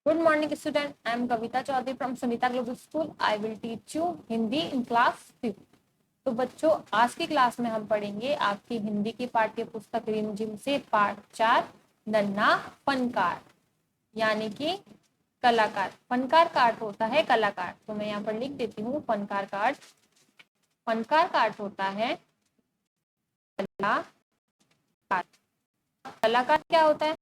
Good morning, student. I am Kavita Chaudhary from Sunita Global School. I will teach you Hindi in class 5th. तो बच्चों, आज की class में हम पढ़ेंगे आपकी हिंदी की पाठ्य पुस्तक रिमझिम से पाठ 4 नन्हा फनकार, यानी कि कलाकार। फनकार का अर्थ होता है कलाकार। तो मैं यहाँ पर लिख देती हूँ फनकार का अर्थ। फनकार का अर्थ होता है कलाकार। कलाकार क्या होता है?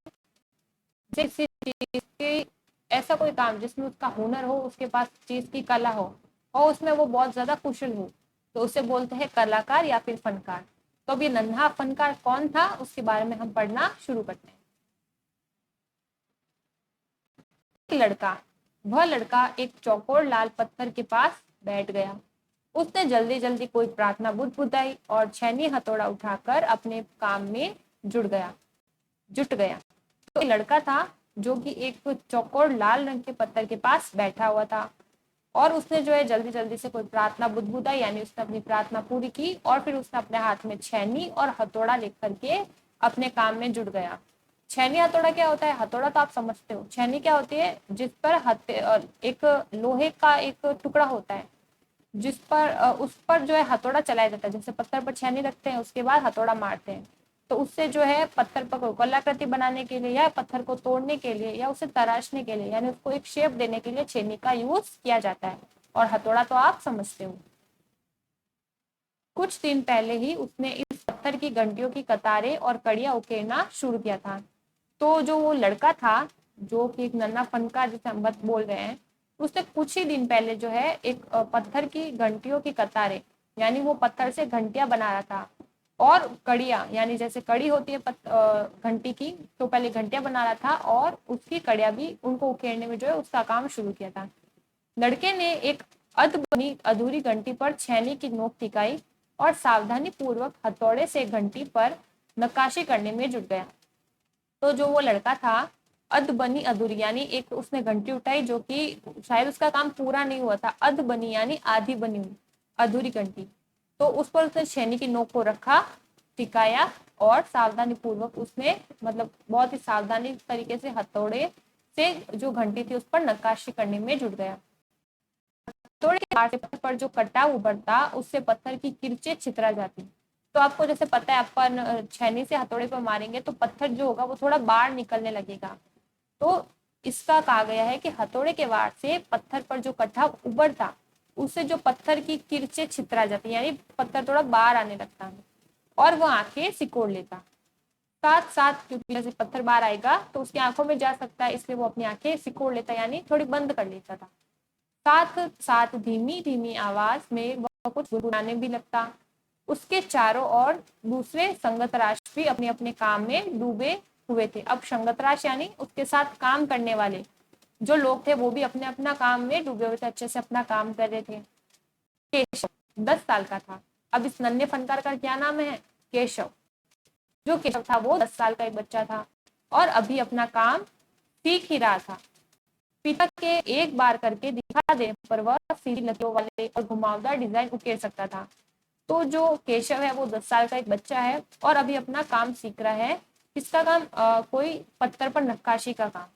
किसी चीज की ऐसा कोई काम जिसमें उसका हुनर हो, उसके पास चीज की कला हो और उसमें वो बहुत ज्यादा कुशल हो, तो उसे बोलते हैं कलाकार या फिर फनकार। तो अब ये नन्हा फनकार कौन था, उसके बारे में हम पढ़ना शुरू करते हैं। वह लड़का एक चौकोर लाल पत्थर के पास बैठ गया। उसने जल्दी जल्दी कोई प्रार्थना बुदबुदाई और छैनी हथौड़ा उठाकर अपने काम में जुट गया। तो लड़का था जो कि एक चौकोर लाल रंग के पत्थर के पास बैठा हुआ था और उसने जो है जल्दी जल्दी से कोई प्रार्थना बुदबुदाई, यानी उसने अपनी प्रार्थना पूरी की और फिर उसने अपने हाथ में छैनी और हथौड़ा लेकर के अपने काम में जुट गया। छैनी हथौड़ा क्या होता है? हथौड़ा तो आप समझते हो। छैनी क्या होती है? जिस पर एक लोहे का एक टुकड़ा होता है जिस पर उस पर जो है हथौड़ा चलाया जाता है। जैसे पत्थर पर छैनी रखते हैं, उसके बाद हथौड़ा मारते हैं, तो उससे जो है पत्थर पर कलाकृति बनाने के लिए या पत्थर को तोड़ने के लिए या उसे तराशने के लिए, यानी उसको एक शेप देने के लिए छेनी का यूज किया जाता है। और हथौड़ा तो आप समझते हो। कुछ दिन पहले ही उसने इस पत्थर की घंटियों की कतारें और कड़ियां उकेरना शुरू किया था। तो जो वो लड़का था, जो कि एक नन्हा फनकार जिसे हम बोल रहे हैं, उसने कुछ ही दिन पहले जो है एक पत्थर की घंटियों की कतारें, यानी वो पत्थर से घंटियां बना रहा था, और कड़ियां, यानी जैसे कड़ी होती है घंटी की, तो पहले घंटियां बना रहा था और उसकी कड़ियां भी, उनको उकेरने में जो है उसका काम शुरू किया था। लड़के ने एक अध बनी अधूरी घंटी पर छैनी की नोक टिकाई और सावधानी पूर्वक हथौड़े से घंटी पर नक्काशी करने में जुट गया। तो जो वो लड़का था, अध बनी अधूरी, यानी एक उसने घंटी उठाई जो कि शायद उसका काम पूरा नहीं हुआ था। अध बनी यानी आधी बनी हुई अधूरी घंटी, तो उस पर उसने छेनी की नोक को रखा, टिकाया और सावधानी पूर्वक उसने, मतलब बहुत ही सावधानी तरीके से हथौड़े से जो घंटी थी उस पर नक्काशी करने में जुट गया। हथौड़े के पत्थर पर जो कटाव उभरता, उससे पत्थर की किरचें छितरा जाती। तो आपको जैसे पता है, अपन छैनी से हथौड़े पर मारेंगे तो पत्थर जो होगा वो थोड़ा बाहर निकलने लगेगा। तो इसका कहा गया है कि हथौड़े के वार से पत्थर पर जो कटाव उभरता, उससे जो पत्थर की किरचें छितरा जाती, यानी पत्थर थोड़ा बाहर आने लगता है और वो आंखें सिकोड़ लेता। साथ साथ, क्योंकि जैसे पत्थर बाहर आएगा तो उसकी आंखों में जा सकता है, इसलिए वो अपनी आंखें सिकोड़ लेता, यानी थोड़ी बंद कर लेता था। साथ साथ धीमी धीमी आवाज में वह कुछ गुनगुनाने भी लगता। उसके चारों ओर दूसरे संगतराश भी अपने अपने काम में डूबे हुए थे। अब संगतराश यानी उसके साथ काम करने वाले जो लोग थे, वो भी अपने अपना काम में डूबे हुए थे, अच्छे से अपना काम कर रहे थे। केशव 10 साल का था। अब इस नन्हे फनकार का क्या नाम है? केशव। जो केशव था वो 10 साल का एक बच्चा था और अभी अपना काम सीख ही रहा था। पिता के एक बार करके दिखा देने पर वह सीधी लकीरों वाले और घुमावदार डिजाइन उकेर सकता था। तो जो केशव है वो 10 साल का एक बच्चा है और अभी अपना काम सीख रहा है। किसका काम? कोई पत्थर पर नक्काशी का काम।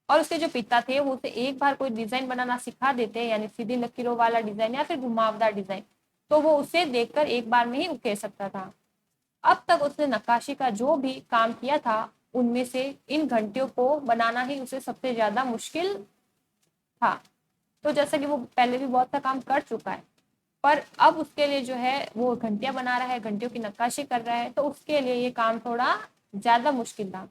और उसके जो पिता थे वो उसे एक बार कोई डिजाइन बनाना सिखा देते, यानी सीधी लकीरों वाला डिजाइन या फिर घुमावदार डिजाइन, तो वो उसे देखकर एक बार में ही उकेर सकता था। अब तक उसने नक्काशी का जो भी काम किया था, उनमें से इन घंटियों को बनाना ही उसे सबसे ज्यादा मुश्किल था। तो जैसा कि वो पहले भी बहुत सा काम कर चुका है, पर अब उसके लिए जो है वो घंटियां बना रहा है, घंटियों की नक्काशी कर रहा है, तो उसके लिए ये काम थोड़ा ज्यादा मुश्किल था।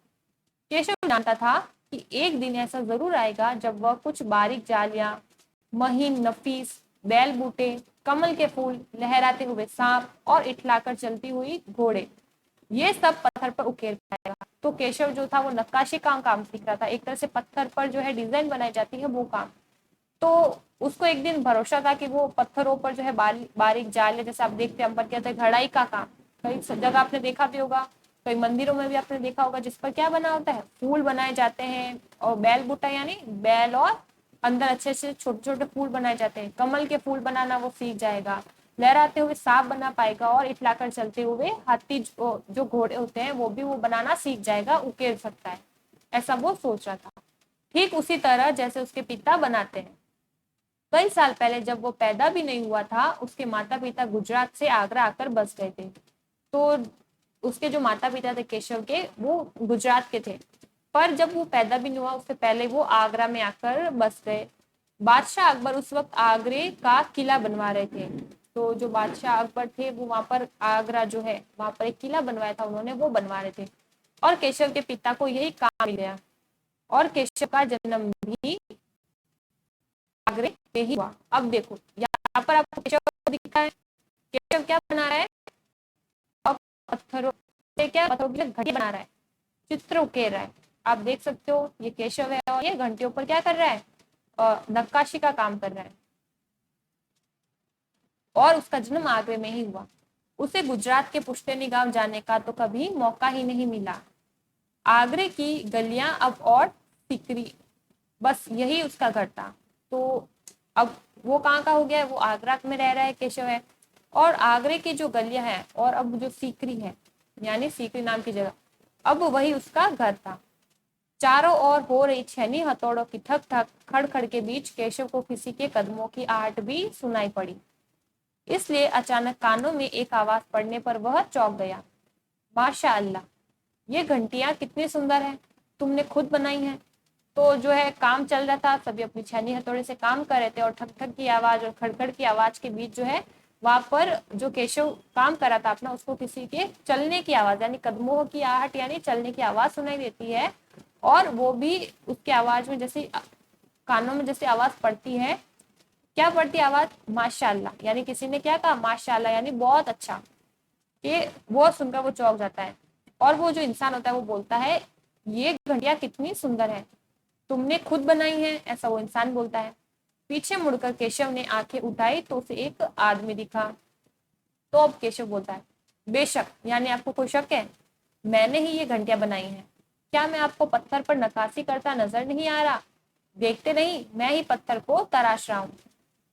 केशव जानता था कि एक दिन ऐसा जरूर आएगा जब वह कुछ बारीक जालियां, महीन नफीस बैल बूटे, कमल के फूल, लहराते हुए सांप और इठलाकर चलती हुई घोड़े, ये सब पत्थर पर उकेर पाएगा। तो केशव जो था वो नक्काशी का काम सीख रहा था, एक तरह से पत्थर पर जो है डिजाइन बनाई जाती है वो काम। तो उसको एक दिन भरोसा था कि वो पत्थरों पर जो है बारीक जाल, जैसे आप देखते हैं अपन कहते हैं घड़ाई का काम, कई जगह आपने देखा भी होगा, कई मंदिरों में भी आपने देखा होगा, जिस पर क्या बना होता है? फूल बनाए जाते हैं। और बैल बूटा यानी बैल और अंदर अच्छे से छोटे छोटे फूल बनाए जाते हैं। कमल के फूल बनाना वो सीख जाएगा, लहराते हुए सांप बना पाएगा और इठलाकर चलते हुए हाथी जो घोड़े होते हैं वो भी वो बनाना सीख जाएगा, उकेर सकता है, ऐसा वो सोच रहा था। ठीक उसी तरह जैसे उसके पिता बनाते हैं। कई साल पहले जब वो पैदा भी नहीं हुआ था, उसके माता पिता गुजरात से आगरा आकर बस गए थे। तो उसके जो माता पिता थे केशव के, वो गुजरात के थे, पर जब वो पैदा भी नहीं हुआ उससे पहले वो आगरा में आकर बस गए। बादशाह अकबर उस वक्त आगरे का किला बनवा रहे थे। तो जो बादशाह अकबर थे वो वहां पर, आगरा जो है वहां पर एक किला बनवाया था उन्होंने, वो बनवा रहे थे। और केशव के पिता को यही काम मिल गया, और केशव का जन्म भी आगरे में ही हुआ। अब देखो यहाँ पर आपको केशव दिखता है, केशव क्या बना रहा है, अब पत्थरों से, क्या पत्थरों की घड़ी बना रहा है, चित्र उकेर रहा है। आप देख सकते हो ये केशव है, और ये घंटियों पर क्या कर रहा है, नक्काशी का काम कर रहा है। और उसका जन्म आगरे में ही हुआ। उसे गुजरात के पुश्तैनी गांव जाने का तो कभी मौका ही नहीं मिला। आगरे की गलियां अब और सिकरी, बस यही उसका घर था। तो अब वो कहाँ का हो गया है, वो आगरा में रह रहा है, केशव है। और आगरे की जो गलियां हैं, और अब जो सीकरी है, यानी सीकरी नाम की जगह, अब वही उसका घर था। चारों ओर हो रही छेनी हथौड़ों की ठक ठक खड़ खड़ के बीच केशव को किसी के कदमों की आहट भी सुनाई पड़ी। इसलिए अचानक कानों में एक आवाज पड़ने पर वह चौंक गया। माशा अल्लाह, ये घंटियां कितनी सुंदर है, तुमने खुद बनाई हैं। तो जो है काम चल रहा था, सभी अपनी छेनी हथौड़े से काम कर रहे थे, और ठक ठक की आवाज और खड़खड़ की आवाज के बीच जो है वहां पर जो केशव काम कर रहा था अपना, उसको किसी के चलने की आवाज, यानी कदमों की आहट यानी चलने की आवाज सुनाई देती है। और वो भी उसकी आवाज में जैसे कानों में जैसे आवाज पड़ती है, क्या पड़ती है आवाज, माशाअल्लाह, यानी किसी ने क्या कहा, माशाअल्लाह यानी बहुत अच्छा। कि वो सुनकर वो चौंक जाता है, और वो जो इंसान होता है वो बोलता है ये घंटियां कितनी सुंदर है, तुमने खुद बनाई है, ऐसा वो इंसान बोलता है। पीछे मुड़कर केशव ने आंखें उठाई तो उसे एक आदमी दिखा। तो अब केशव बोलता है, बेशक, यानी आपको कोई शक है, मैंने ही ये घंटियां बनाई हैं। क्या मैं आपको पत्थर पर नक्काशी करता नजर नहीं आ रहा, देखते नहीं मैं ही पत्थर को तराश रहा हूँ।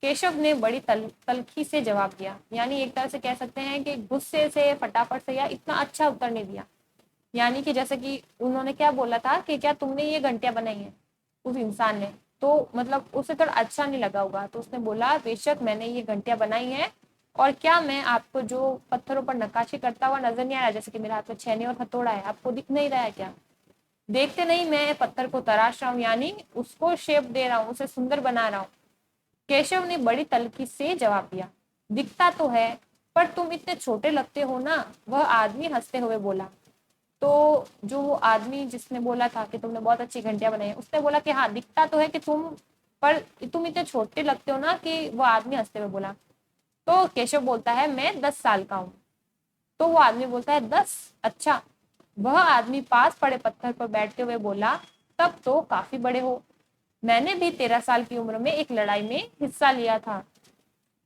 केशव ने बड़ी तलखी से जवाब दिया, यानी एक तरह से कह सकते हैं कि गुस्से से, फटाफट से, या इतना अच्छा उत्तर नहीं दिया। यानी कि जैसे कि उन्होंने क्या बोला था कि क्या तुमने ये घंटियां बनाई हैं, उस इंसान ने, तो मतलब उसे थोड़ा अच्छा नहीं लगा होगा, तो उसने बोला बेशक मैंने ये घंटियां बनाई हैं। और क्या मैं आपको जो पत्थरों पर नक्काशी करता हुआ नजर नहीं आ रहा, जैसे कि मेरे हाथ में छेनी और हथौड़ा है, आपको दिख नहीं रहा है क्या, देखते नहीं मैं पत्थर को तराश रहा हूँ, यानी उसको शेप दे रहा हूँ, उसे सुंदर बना रहा हूँ। केशव ने बड़ी तल्खी से जवाब दिया, दिखता तो है, पर तुम इतने छोटे लगते हो ना। वह आदमी हंसते हुए बोला। तो जो वो आदमी जिसने बोला था कि तुमने बहुत अच्छी घंटियां बनाई है, उसने बोला कि हाँ दिखता तो है कि तुम, पर तुम इतने छोटे लगते हो ना, कि वो आदमी हंसते हुए बोला। तो केशव बोलता है मैं 10 साल का हूँ। तो वो आदमी बोलता है 10, अच्छा। वह आदमी पास पड़े पत्थर पर बैठते हुए बोला, तब तो काफी बड़े हो, मैंने भी 13 साल की उम्र में एक लड़ाई में हिस्सा लिया था।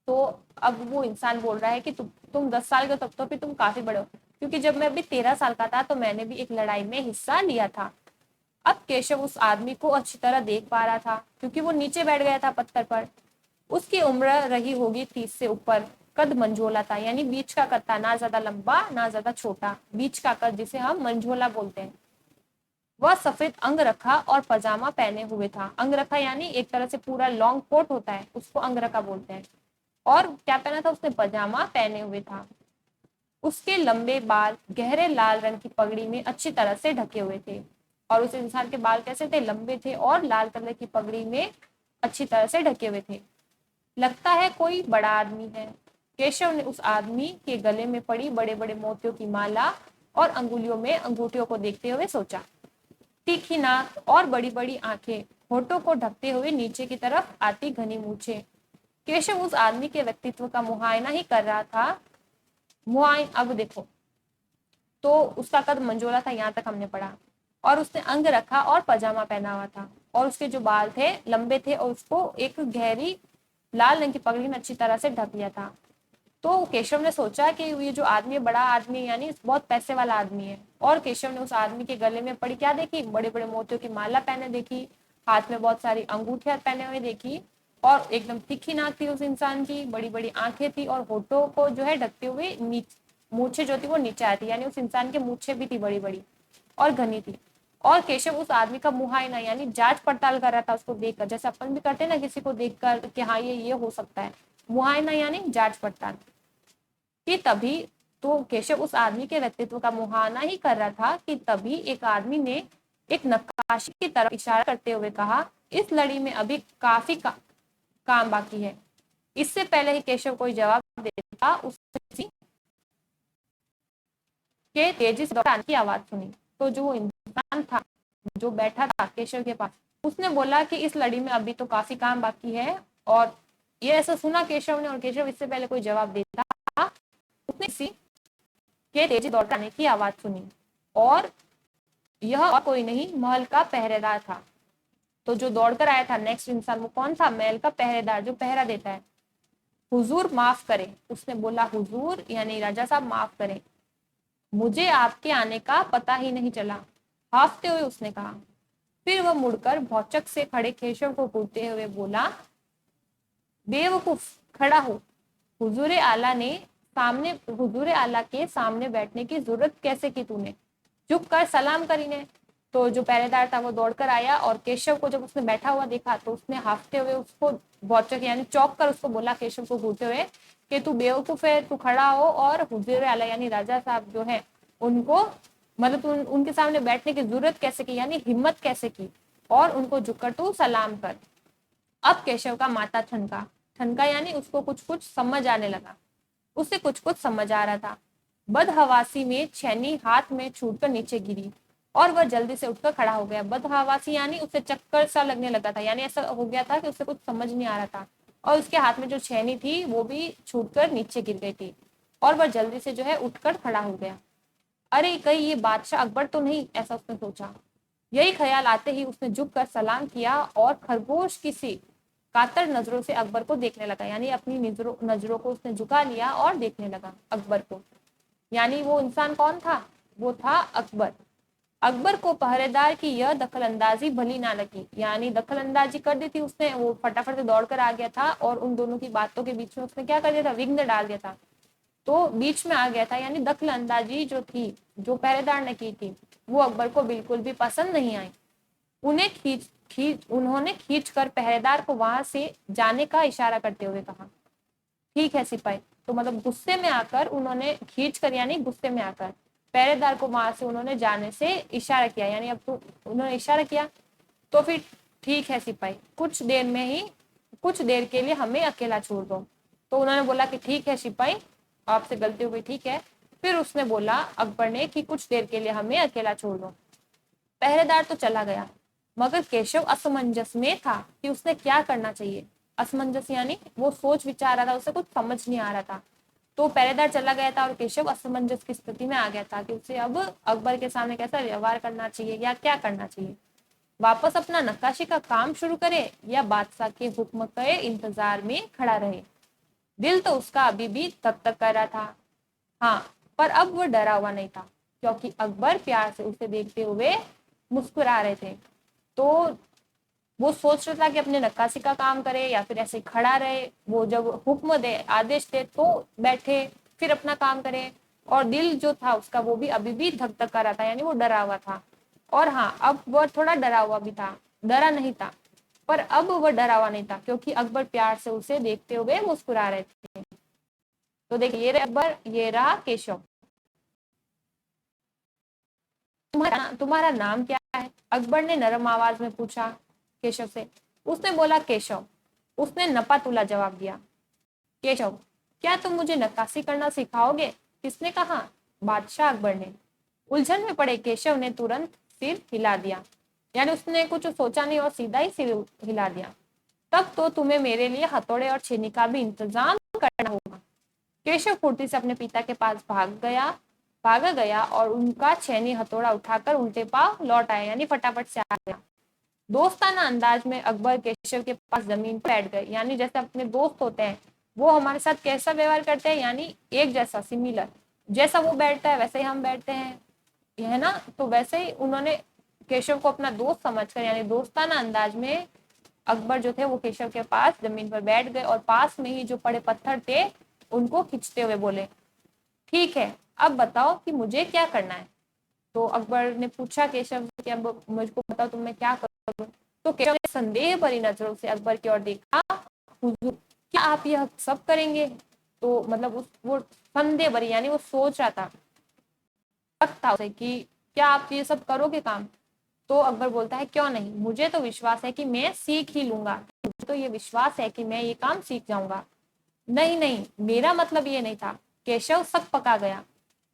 तो अब वो इंसान बोल रहा है कि तुम 10 साल के हो, तब तो फिर तुम काफी बड़े हो, क्योंकि जब मैं अभी 13 साल का था तो मैंने भी एक लड़ाई में हिस्सा लिया था। अब केशव उस आदमी को अच्छी तरह देख पा रहा था, क्योंकि वो नीचे बैठ गया था पत्थर पर। उसकी उम्र रही होगी 30 से ऊपर, कद मंझोला था, यानी बीच का कद था, ना ज्यादा लंबा ना ज्यादा छोटा, बीच का कद जिसे हम मंझोला बोलते हैं। वह सफेद अंग रखा और पजामा पहने हुए था। अंग रखा यानी एक तरह से पूरा लॉन्ग कोट होता है, उसको अंग रखा बोलते हैं। और क्या पहना था उसने, पजामा पहने हुए था। उसके लंबे बाल गहरे लाल रंग की पगड़ी में अच्छी तरह से ढके हुए थे। और उस इंसान के बाल कैसे थे, लंबे थे, और लाल कलर की पगड़ी में अच्छी तरह से ढके हुए थे। लगता है कोई बड़ा आदमी है। केशव ने उस आदमी के गले में पड़ी बड़े बड़े मोतियों की माला और अंगुलियों में अंगूठियों को देखते हुए सोचा। तीखी नाक और बड़ी बड़ी आंखें, होठों को ढकते हुए नीचे की तरफ आती घनी मूछे। केशव उस आदमी के व्यक्तित्व का मुआयना ही कर रहा था। अब देखो, तो उसका कद मंजोला था, यहाँ तक हमने पढ़ा। और उसने अंग रखा और पजामा पहना हुआ था, और उसके जो बाल थे लंबे थे, और उसको एक गहरी लाल रंग की पगड़ी में अच्छी तरह से ढक लिया था। तो केशव ने सोचा कि ये जो आदमी बड़ा आदमी यानी बहुत पैसे वाला आदमी है। और केशव ने उस आदमी के गले में पड़ी क्या देखी, बड़े बड़े मोतियों की माला पहने देखी, हाथ में बहुत सारी अंगूठियां पहने हुए देखी, और एकदम तीखी नाक थी उस इंसान की, बड़ी बड़ी आंखें थी, और होठों को जो है ढकते हुए मूछे जो थी वो नीचे आती, यानी उस इंसान की मूछे भी थी बड़ी बड़ी और घनी थी। और केशव उस आदमी का मुआयना यानी जांच पड़ताल कर रहा था उसको देखकर, जैसे अपन भी करते हैं ना किसी को देखकर कि हाँ ये हो सकता है। मुआयना यानी जांच पड़ताल। कि तभी तो केशव उस आदमी के व्यक्तित्व का मुहाना ही कर रहा था कि तभी एक आदमी ने एक नक्काशी की तरफ इशारा करते हुए कहा, इस लड़ी में अभी काफी काम बाकी है। इससे पहले ही केशव कोई जवाब देता उसने के तेजी से दौड़ाने की आवाज सुनी। तो जो वो इंसान था जो बैठा था केशव के पास, उसने बोला कि इस लड़ी में अभी तो काफी काम बाकी है। और ये ऐसा सुना केशव ने, और केशव इससे पहले कोई जवाब देता उसने इसी के तेजी दौड़ाने की आवाज सुनी, और यह और कोई नहीं महल का पहरेदार था। तो जो दौड़कर आया था नेक्स्ट इंसान वो कौन था? महल का पहरेदार जो पहरा देता है। हुजूर माफ करें, उसने बोला हुजूर यानी राजा साहब माफ करें, मुझे आपके आने का पता ही नहीं चला, हाफते हुए उसने कहा। फिर वह मुड़कर भौचक से खड़े केशव को घूरते हुए बोला, बेवकूफ खड़ा हो, हुजूर आला के सामने बैठने की जरूरत कैसे की तूने? झुक कर सलाम करीने। तो जो पहरेदार था वो दौड़कर आया और केशव को जब उसने बैठा हुआ देखा तो उसने हाफते हुए उसको भौचक यानी चौंक कर उसको बोला केशव को घूरते हुए कि तू बेवकूफ है, तू खड़ा हो और हुजूर आला यानी राजा साहब जो है उनको मतलब उनके सामने बैठने की जरूरत कैसे की यानी हिम्मत कैसे की, और उनको झुककर तू सलाम कर। अब केशव का माथा ठनका, ठनका यानी उसको कुछ कुछ समझ आने लगा, उसे कुछ कुछ समझ आ रहा था। बदहवासी में छेनी हाथ में छूटकर नीचे गिरी और वह जल्दी से उठकर खड़ा हो गया। बदहवासी यानी उसे चक्कर सा लगने लगा था, यानी ऐसा हो गया था कि उसे कुछ समझ नहीं आ रहा था, और उसके हाथ में जो छेनी थी वो भी छूटकर नीचे गिर गई थी, और वह जल्दी से जो है उठकर खड़ा हो गया। अरे कहीं ये बादशाह अकबर तो नहीं, ऐसा उसने सोचा। यही ख्याल आते ही उसने झुककर सलाम किया और खरगोश की सी कातर नजरों से अकबर को देखने लगा, यानी अपनी नजरों को उसने झुका लिया और देखने लगा अकबर को। यानी वो इंसान कौन था? वो था अकबर। अकबर को पहरेदार की यह दखल अंदाजी भली ना लगी, यानी दखल अंदाजी कर दी थी उसने, वो फटाफट से दौड़कर आ गया था और उन दोनों की बातों के बीच में उसने क्या कर दिया था? विघ्न डाल दिया था, तो बीच में आ गया था। यानी दखल अंदाजी जो थी जो पहरेदार ने की थी वो अकबर को बिल्कुल भी पसंद नहीं आई। उन्होंने खींच कर पहरेदार को वहां से जाने का इशारा करते हुए कहा, ठीक है सिपाही। तो मतलब गुस्से में आकर उन्होंने खींच कर यानी गुस्से में आकर पहरेदार को वहां से उन्होंने जाने से इशारा किया, यानी अब तो उन्होंने इशारा किया तो फिर ठीक है सिपाही, कुछ देर के लिए हमें अकेला छोड़ दो। तो उन्होंने बोला कि ठीक है सिपाही, आपसे गलती हो गई, ठीक है। फिर उसने बोला अकबर ने कि कुछ देर के लिए हमें अकेला छोड़ दो। पहरेदार तो चला गया, मगर केशव असमंजस में था कि उसने क्या करना चाहिए। असमंजस यानी वो सोच विचार रहा था, उसे कुछ समझ नहीं आ रहा था। तो पहरेदार चला गया था और केशव असमंजस की स्थिति में आ गया था कि उसे अब अकबर के सामने कैसा व्यवहार करना चाहिए या क्या करना चाहिए। वापस अपना नक्काशी का काम शुरू करे या बादशाह के हुक्म के इंतजार में खड़ा रहे। दिल तो उसका अभी भी धक धक कर रहा था, हाँ, पर अब वो डरा हुआ नहीं था क्योंकि अकबर प्यार से उसे देखते हुए मुस्कुरा रहे थे। तो वो सोच रहा था कि अपने नक्काशी का काम करे या फिर ऐसे खड़ा रहे, वो जब हुक्म दे आदेश दे तो बैठे फिर अपना काम करे। और दिल जो था उसका वो भी अभी भी धक धक कर रहा था, यानी वो डरा हुआ था। और हाँ, अब वह थोड़ा डरा हुआ भी था, डरा नहीं था, पर अब वह डरा हुआ नहीं था क्योंकि अकबर प्यार से उसे देखते हुए मुस्कुरा रहे थे। तो देखिए ये रहे अकबर, ये रहा केशव। तुम्हारा नाम क्या है? अकबर ने नरम आवाज में पूछा केशव से। उसने बोला केशव। उसने नपातुला जवाब दिया, केशव क्या तुम मुझे नक्काशी करना सिखाओगे? किसने कहा? बादशाह अकबर ने। उलझन में पड़े केशव ने तुरंत सिर हिला दिया, यानी उसने कुछ सोचा नहीं और सीधा ही सिर हिला दिया। तब तो तुम्हें मेरे लिए हथौड़े और छेनी का भी इंतजाम करना होगा। केशव फुर्ती से अपने पिता के पास भागा गया और उनका छेनी हथौड़ा उठाकर उल्टे पांव लौट आया, यानी फटाफट से आ गया। दोस्ताना अंदाज में अकबर केशव के पास जमीन पर बैठ गए, यानी जैसे अपने दोस्त होते हैं वो हमारे साथ कैसा व्यवहार करते हैं, यानी एक जैसा, सिमिलर, जैसा वो बैठता है वैसे ही हम बैठते हैं, है ना। तो वैसे ही उन्होंने केशव को अपना दोस्त समझकर यानी दोस्ताना अंदाज में अकबर जो थे वो केशव के पास जमीन पर बैठ गए और पास में ही जो पड़े पत्थर थे उनको खींचते हुए बोले, ठीक है अब बताओ कि मुझे क्या करना है। तो अकबर ने पूछा केशव से कि अब मुझको बताओ तुम मैं क्या करूं। तो केशव ने संदेह भरी नजरों से अकबर की ओर देखा। हुजूर, क्या आप यह सब करेंगे? तो मतलब वो संदेह भरी यानी वो सोच रहा था, शक था उसे कि क्या आप ये सब करोगे काम। तो अकबर बोलता है क्यों नहीं, मुझे तो विश्वास है कि मैं सीख ही लूंगा, मुझे तो ये विश्वास है कि मैं ये काम सीख जाऊंगा। नहीं नहीं, मेरा मतलब ये नहीं था। केशव सक पका गया।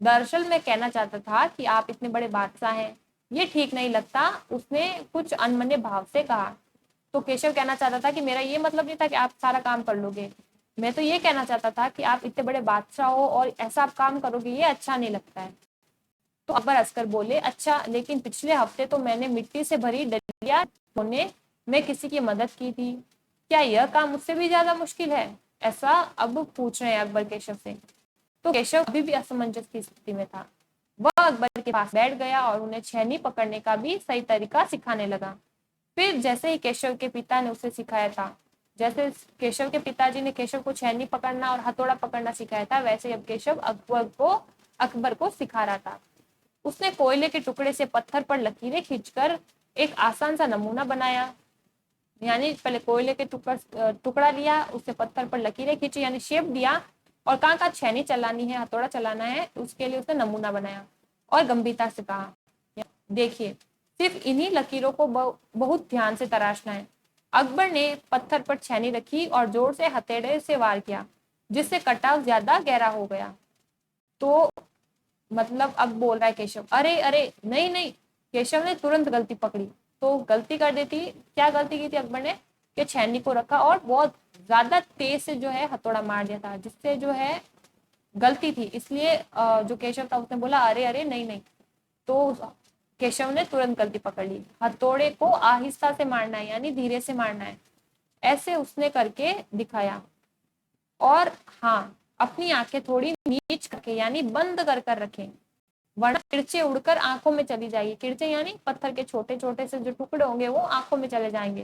दरअसल मैं कहना चाहता था कि आप इतने बड़े बादशाह हैं, ये ठीक नहीं लगता। उसने कुछ अनमने भाव से कहा। तो केशव कहना चाहता था कि मेरा ये मतलब नहीं था कि आप सारा काम कर लोगे, मैं तो ये कहना चाहता था कि आप इतने बड़े बादशाह हो और ऐसा आप काम करोगे, ये अच्छा नहीं लगता है। तो अकबर हंसकर बोले, अच्छा लेकिन पिछले हफ्ते तो मैंने मिट्टी से भरी डलिया धोने में किसी की मदद की थी, क्या यह काम मुझसे भी ज्यादा मुश्किल है? ऐसा अब पूछ रहे हैं अकबर केशव से। तो केशव अभी भी असमंजस की स्थिति में था। वह अकबर के पास बैठ गया और उन्हें छेनी पकड़ने का भी सही तरीका सिखाने लगा। फिर जैसे ही केशव के पिता ने उसे सिखाया था, जैसे केशव के पिताजी ने केशव को छेनी पकड़ना और हथौड़ा पकड़ना सिखाया था, वैसे अब केशव अकबर को सिखा रहा था। उसने कोयले के टुकड़े से पत्थर पर लकीरें खींचकर एक आसान सा नमूना बनाया। यानी पहले कोयले के टुकड़ा लिया, उससे पत्थर पर लकीरें खींची यानी शेप दिया, और कहाँ कहाँ छेनी चलानी है, हथौड़ा चलाना है, उसके लिए उसने नमूना बनाया और गंभीरता से कहा, देखिए सिर्फ इन्हीं लकीरों को बहुत ध्यान से तराशना है। अकबर ने पत्थर पर छेनी रखी और जोर से हथेड़े से वार किया, जिससे कटाव ज्यादा गहरा हो गया। तो मतलब अब बोल रहा है केशव, अरे अरे नहीं नहीं। केशव ने तुरंत गलती पकड़ी, तो गलती कर देती। क्या गलती की थी अकबर ने कि छेनी को रखा और बहुत ज्यादा तेज से जो है हथौड़ा मार दिया था, जिससे जो है गलती थी। इसलिए जो केशव था उसने बोला अरे अरे नहीं नहीं। तो केशव ने तुरंत गलती पकड़ ली, हथौड़े को आहिस्ता से मारना है यानी धीरे से मारना है, ऐसे उसने करके दिखाया। और हाँ, अपनी आंखें थोड़ी नीच करके यानी बंद कर कर रखें, वरना किरचे उड़कर आंखों में चली जाएगी। किरचे यानी पत्थर के छोटे छोटे से जो टुकड़े होंगे वो आंखों में चले जाएंगे।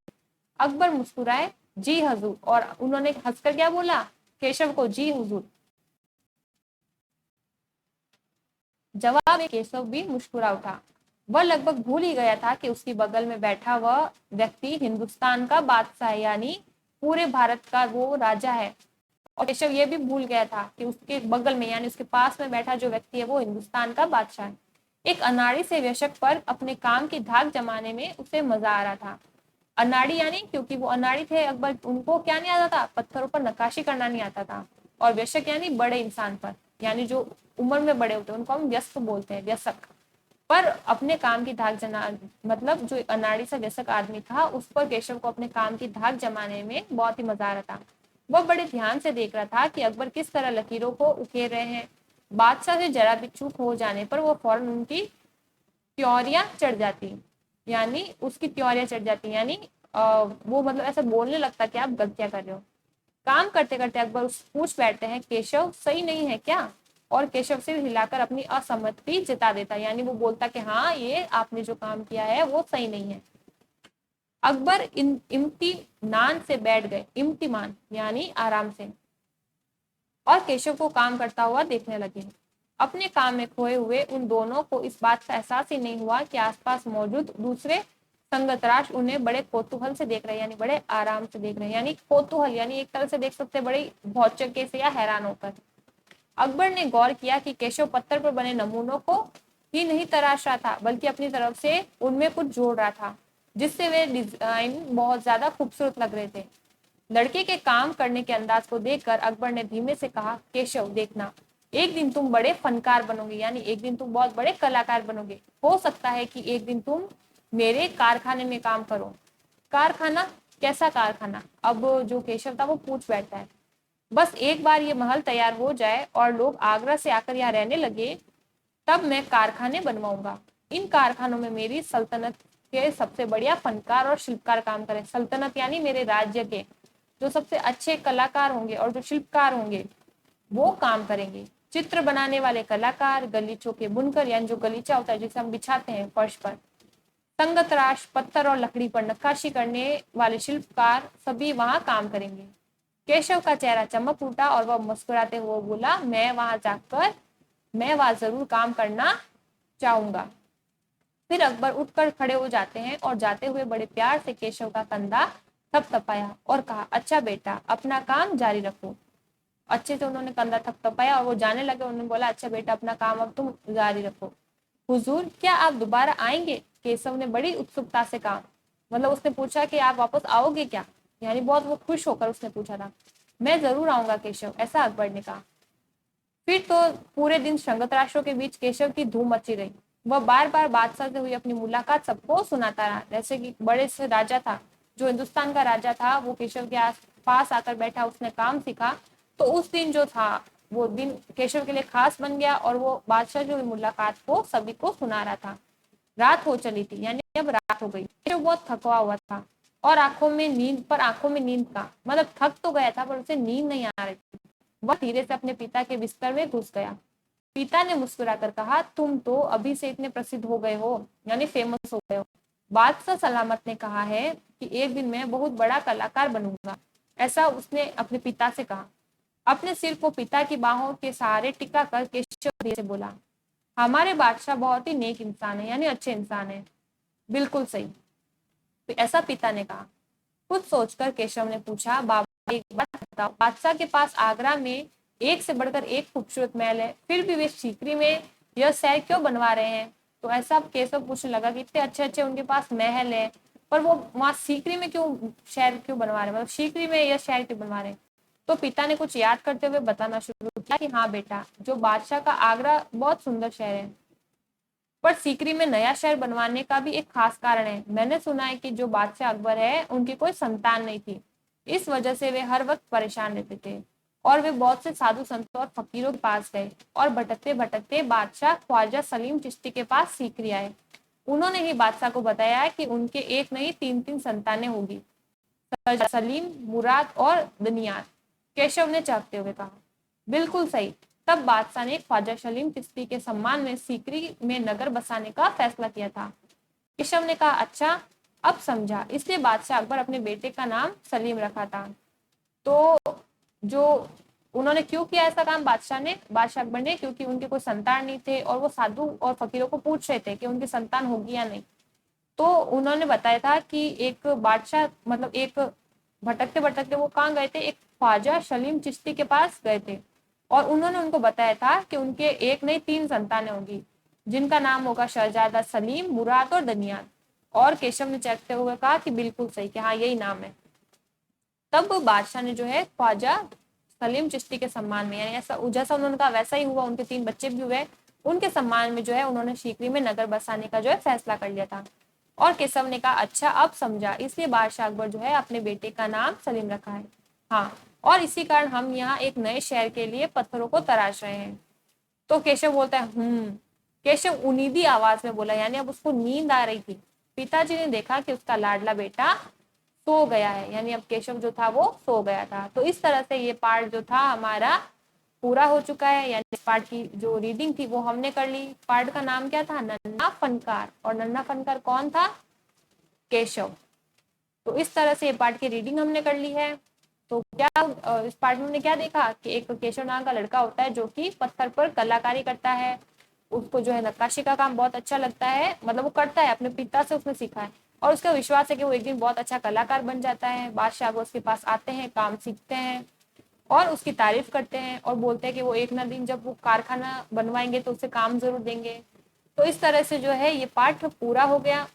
अकबर मुस्कुराए, जी हजूर, और उन्होंने हंसकर क्या बोला, केशव को जी हुजूर। जवाब में केशव भी मुस्कुरा उठा। वह लगभग भूल ही गया था कि उसकी बगल में बैठा वह व्यक्ति हिंदुस्तान का बादशाह है, यानी पूरे भारत का वो राजा है। और केशव ये भी भूल गया था कि उसके बगल में यानी उसके पास में बैठा जो व्यक्ति है वो हिंदुस्तान का बादशाह है। एक अनाड़ी से व्यशक पर अपने काम की धाक जमाने में उसे मजा आ रहा था। अनाड़ी यानी क्योंकि वो अनाड़ी थे अकबर, उनको क्या नहीं आता था, पत्थरों पर नक्काशी करना नहीं आता था। और व्यशक यानी बड़े इंसान पर, यानी जो उम्र में बड़े होते हैं उनको हम व्यस्क बोलते हैं, व्यसक। पर अपने काम की धाक जना मतलब जो अनाड़ी सा व्यसक आदमी था उस पर केशव को अपने काम की धाक जमाने में बहुत ही मजा आ रहा था। वह बड़े ध्यान से देख रहा था कि अकबर किस तरह लकीरों को उकेर रहे हैं। बादशाह से जरा भी चूक हो जाने पर वो फौरन उनकी त्योरियां चढ़ जाती, यानी उसकी त्योरियां चढ़ जाती यानी वो मतलब ऐसा बोलने लगता कि आप गलतियां कर रहे हो। काम करते करते अकबर पूछ बैठते हैं, केशव सही नहीं है क्या? और केशव सिर हिलाकर अपनी असहमति जता देता, यानी वो बोलता कि हाँ ये आपने जो काम किया है वो सही नहीं है। अकबर इम्तिमान से बैठ गए, इम्तिमान यानी आराम से, और केशव को काम करता हुआ देखने लगे। अपने काम में खोए हुए उन दोनों को इस बात का एहसास ही नहीं हुआ कि आसपास मौजूद दूसरे संगतराश उन्हें बड़े कौतूहल से देख रहे हैं, यानी बड़े आराम से देख रहे हैं। यानी कौतूहल यानी एक तरह से देख सकते हैं बड़े भौचक्के से या हैरान होकर। अकबर ने गौर किया कि केशव पत्थर पर बने नमूनों को ही नहीं तराश रहा था, बल्कि अपनी तरफ से उनमें कुछ जोड़ रहा था, जिससे वे डिजाइन बहुत ज्यादा खूबसूरत लग रहे थे। लड़के के काम करने के अंदाज को देखकर अकबर ने धीमे से कहा, केशव देखना, एक दिन तुम बड़े फनकार बनोगे, यानी एक दिन तुम बहुत बड़े कलाकार बनोगे। हो सकता है कि एक दिन तुम मेरे कारखाने में काम करो। कारखाना? कैसा कारखाना? अब जो केशव था वो पूछ बैठता है। बस एक बार ये महल तैयार हो जाए और लोग आगरा से आकर यहाँ रहने लगे, तब मैं कारखाने बनवाऊंगा। इन कारखानों में मेरी सल्तनत के सबसे बढ़िया फनकार और शिल्पकार काम करें। सल्तनत यानी मेरे राज्य के जो सबसे अच्छे कलाकार होंगे और जो शिल्पकार होंगे वो काम करेंगे। चित्र बनाने वाले कलाकार, गलीचों के बुनकर यानी जो गलीचा होता है जिसे हम बिछाते हैं फर्श पर, संगतराश पत्थर और लकड़ी पर नक्काशी करने वाले शिल्पकार सभी वहां काम करेंगे। केशव का चेहरा चमक उठा और वह मुस्कुराते हुए बोला, मैं वहां जरूर काम करना चाहूंगा। फिर अकबर उठकर खड़े हो जाते हैं और जाते हुए बड़े प्यार से केशव का कंधा थपथपाया और कहा, अच्छा बेटा, अपना काम जारी रखो। अच्छे से उन्होंने कंधा थपथपाया और वो जाने लगे। उन्होंने बोला, अच्छा बेटा, अपना काम अब तुम जारी रखो। हुजूर, क्या आप दोबारा आएंगे? केशव ने बड़ी उत्सुकता से कहा। मतलब उसने पूछा कि आप वापस आओगे क्या, यानी बहुत वो खुश होकर उसने पूछा था। मैं जरूर आऊंगा केशव, ऐसा अकबर ने कहा। फिर तो पूरे दिन संगतराष्ट्रों के बीच केशव की धूम मची रही। वह बार बार बादशाह से हुई अपनी मुलाकात सबको सुनाता रहा। जैसे कि बड़े से राजा था, जो हिंदुस्तान का राजा था, वो केशव के आस पास आकर बैठा, उसने काम सीखा। तो उस दिन जो था वो दिन केशव के लिए खास बन गया और वो बादशाह जो मुलाकात को सभी को सुना रहा था। रात हो चली थी, यानी अब रात हो गई। केशव बहुत थका हुआ था और आंखों में नींद का मतलब थक तो गया था, पर उसे नींद नहीं आ रही थी। वह धीरे से अपने पिता के बिस्तर में घुस गया। पिता ने मुस्कुराकर कहा, तुम तो अभी से इतने प्रसिद्ध हो गए हो, यानी फेमस हो गए हो। बादशाह सलामत ने कहा है कि एक दिन मैं बहुत बड़ा कलाकार बनूंगा, ऐसा उसने अपने पिता से कहा। अपने सिर को पिता की बाहों के सहारे टिका कर केशव धीरे से बोला, हमारे बादशाह बहुत ही नेक इंसान है, यानी अच्छे इंसान है। बिल्कुल सही, ऐसा पिता ने कहा। कुछ सोचकर केशव ने पूछा, बाबा एक बात बताओ, बादशाह के पास आगरा में एक से बढ़कर एक खूबसूरत महल है, फिर भी वे सीकरी में यह शहर क्यों बनवा रहे हैं? तो ऐसा केशव पूछने लगा कि इतने अच्छे अच्छे उनके पास महल है, पर वो वहां सीकरी में क्यों शहर क्यों बनवा रहे हैं, मतलब सीकरी में यह शहर क्यों बनवा रहे हैं? तो पिता ने कुछ याद करते हुए बताना शुरू किया कि हाँ बेटा, जो बादशाह का आगरा बहुत सुंदर शहर है, पर सीकरी में नया शहर बनवाने का भी एक खास कारण है। मैंने सुना है कि जो बादशाह अकबर है, उनकी कोई संतान नहीं थी। इस वजह से वे हर वक्त परेशान रहते थे और वे बहुत से साधु संतों और फकीरों के पास गए और भटकते भटकते बादशाह ख्वाजा सलीम चिश्ती के पास सीकरी आए। उन्होंने ही बादशाह को बताया कि उनके एक नहीं तीन तीन संतानें होगी, सलीम, मुराद और दनियात। केशव ने चौंकते हुए कहा, बिल्कुल सही। तब बादशाह ने ख्वाजा सलीम चिश्ती के सम्मान में सीकरी में नगर बसाने का फैसला किया था। केशव ने कहा, अच्छा, अब समझा, इसलिए बादशाह अकबर अपने बेटे का नाम सलीम रखा था। तो जो उन्होंने क्यों किया ऐसा काम बादशाह अकबर ने, क्योंकि उनके कोई संतान नहीं थे और वो साधु और फकीरों को पूछ रहे थे कि उनकी संतान होगी या नहीं। तो उन्होंने बताया था कि एक बादशाह मतलब एक भटकते भटकते वो कहाँ गए थे, एक ख्वाजा सलीम चिश्ती के पास गए थे और उन्होंने उनको बताया था कि उनके एक नहीं तीन संतानें होंगी, जिनका नाम होगा शहजादा सलीम, मुराद और दनियात। और केशव ने चेकते हुए कहा कि बिल्कुल सही, कि हाँ यही नाम है। तब बादशाह ने जो है ख्वाजा सलीम चिश्ती के सम्मान में, यानी ऐसा जैसा उन्होंने कहा वैसा ही हुआ, उनके 3 बच्चे भी हुए, उनके सम्मान में जो है उन्होंने सीकरी में नगर बसाने का जो है फैसला कर लिया था। और केशव ने कहा, अच्छा, अब समझा, इसलिए बादशाह अकबर जो है अपने बेटे का नाम सलीम रखा है। हाँ, और इसी कारण हम यहाँ एक नए शहर के लिए पत्थरों को तराश रहे हैं। तो केशव बोलता है, केशव उनीदी आवाज में बोला, यानी अब उसको नींद आ रही थी। पिताजी ने देखा कि उसका लाडला बेटा सो गया है, यानी अब केशव जो था वो सो गया था। तो इस तरह से ये पार्ट जो था हमारा पूरा हो चुका है, यानी इस पार्ट की जो रीडिंग थी वो हमने कर ली। पार्ट का नाम क्या था? नन्हा फनकार। और नन्हा फनकार कौन था? केशव। तो इस तरह से ये पार्ट की रीडिंग हमने कर ली है। तो क्या इस पार्ट में हमने क्या देखा कि एक केशव नाम का लड़का होता है जो कि पत्थर पर कलाकारी करता है। उसको जो है नक्काशी का काम बहुत अच्छा लगता है, मतलब वो करता है, अपने पिता से उसने सीखा है और उसका विश्वास है कि वो एक दिन बहुत अच्छा कलाकार बन जाता है। बादशाह वो उसके पास आते हैं, काम सीखते हैं और उसकी तारीफ करते हैं और बोलते हैं कि वो एक ना दिन जब वो कारखाना बनवाएंगे तो उसे काम जरूर देंगे। तो इस तरह से जो है ये पार्ट पूरा हो गया,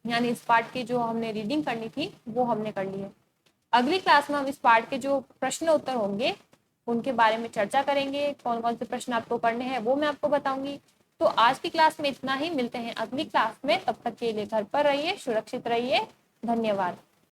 यानी इस पार्ट की जो हमने रीडिंग करनी थी वो हमने कर ली है। अगली क्लास में हम इस पार्ट के जो प्रश्न उत्तर होंगे उनके बारे में चर्चा करेंगे। कौन कौन से प्रश्न आपको करने हैं वो मैं आपको बताऊंगी। तो आज की क्लास में इतना ही, मिलते हैं अगली क्लास में। तब तक के लिए घर पर रहिए, सुरक्षित रहिए। धन्यवाद।